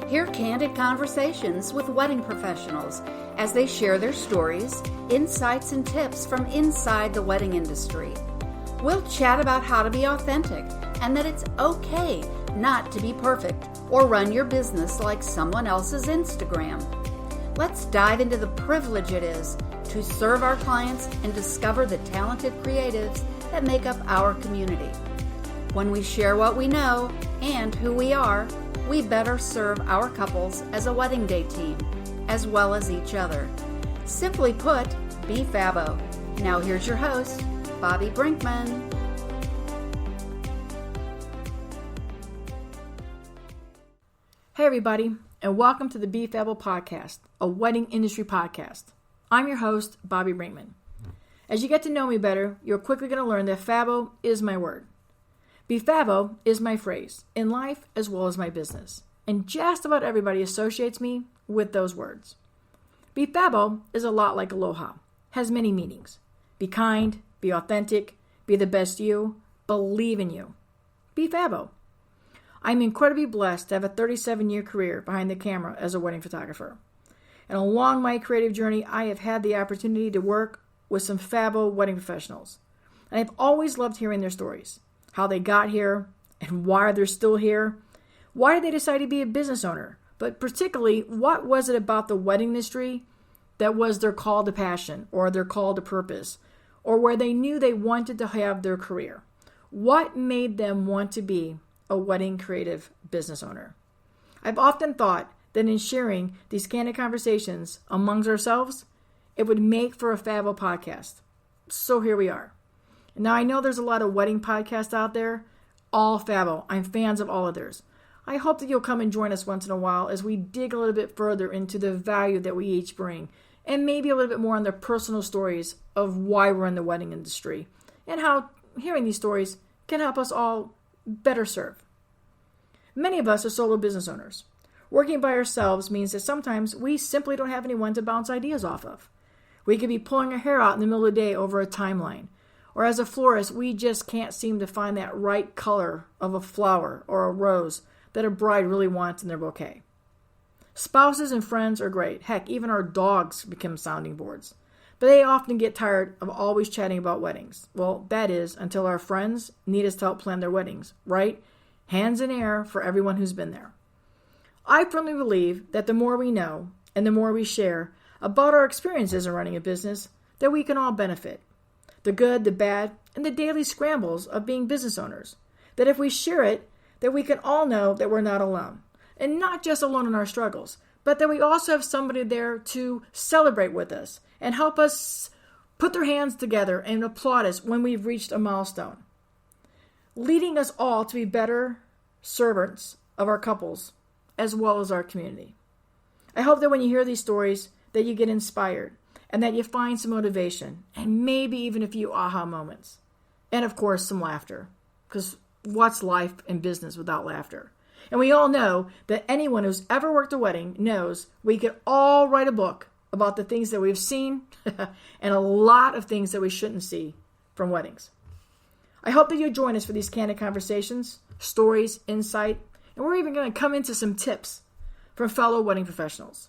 Hear candid conversations with wedding professionals as they share their stories, insights, and tips from inside the wedding industry. We'll chat about how to be authentic and that it's okay not to be perfect or run your business like someone else's Instagram. Let's dive into the privilege it is to serve our clients and discover the talented creatives that make up our community. When we share what we know and who we are, we better serve our couples as a wedding day team, as well as each other. Simply put, Be Fabbo. Now here's your host, BobbiBrinkman. Hey everybody, and welcome to the Be Fabbo Podcast, a wedding industry podcast. I'm your host, BobbiBrinkman. As you get to know me better, you're quickly going to learn that Fabbo is my word. Be Fabbo is my phrase, in life as well as my business. And just about everybody associates me with those words. Be Fabbo is a lot like aloha, has many meanings. Be kind, be authentic, be the best you, believe in you. Be Fabbo. I'm incredibly blessed to have a 37-year career behind the camera as a wedding photographer. And along my creative journey, I have had the opportunity to work with some Fabbo wedding professionals. And I've always loved hearing their stories, how they got here and why they're still here. Why did they decide to be a business owner? But particularly, what was it about the wedding industry that was their call to passion or their call to purpose, or where they knew they wanted to have their career? What made them want to be a wedding creative business owner? I've often thought that in sharing these candid conversations amongst ourselves, it would make for a Fabbo podcast. So here we are. Now I know there's a lot of wedding podcasts out there, all Fabbo. I'm fans of all of theirs. I hope that you'll come and join us once in a while as we dig a little bit further into the value that we each bring, and maybe a little bit more on the personal stories of why we're in the wedding industry, and how hearing these stories can help us all better serve. Many of us are solo business owners. Working by ourselves means that sometimes we simply don't have anyone to bounce ideas off of. We could be pulling our hair out in the middle of the day over a timeline. Or as a florist, we just can't seem to find that right color of a flower or a rose that a bride really wants in their bouquet. Spouses and friends are great. Heck, even our dogs become sounding boards. But they often get tired of always chatting about weddings. Well, that is until our friends need us to help plan their weddings, right? Hands in air for everyone who's been there. I firmly believe that the more we know and the more we share about our experiences in running a business, that we can all benefit. The good, the bad, and the daily scrambles of being business owners. That if we share it, that we can all know that we're not alone. And not just alone in our struggles, but that we also have somebody there to celebrate with us and help us put their hands together and applaud us when we've reached a milestone. Leading us all to be better servants of our couples as well as our community. I hope that when you hear these stories that you get inspired and that you find some motivation and maybe even a few aha moments. And of course, some laughter, because what's life and business without laughter? And we all know that anyone who's ever worked a wedding knows we could all write a book about the things that we've seen and a lot of things that we shouldn't see from weddings. I hope that you'll join us for these candid conversations, stories, insight, and we're even going to come into some tips from fellow wedding professionals.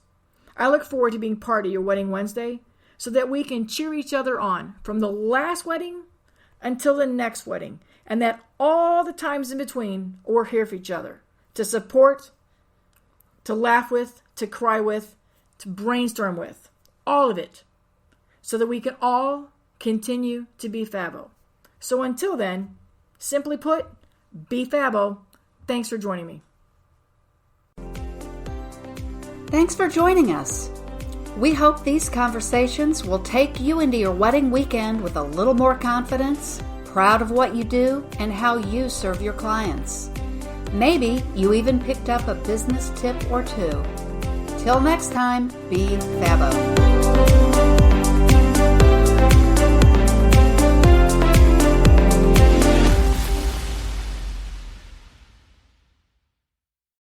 I look forward to being part of your Wedding Wednesday so that we can cheer each other on from the last wedding until the next wedding, and that all the times in between we're here for each other to support, to laugh with, to cry with, to brainstorm with, all of it, so that we can all continue to be Fabbo. So until then, simply put, be Fabbo. Thanks for joining me. Thanks for joining us. We hope these conversations will take you into your wedding weekend with a little more confidence, proud of what you do, and how you serve your clients. Maybe you even picked up a business tip or two. Till next time, be Fabbo.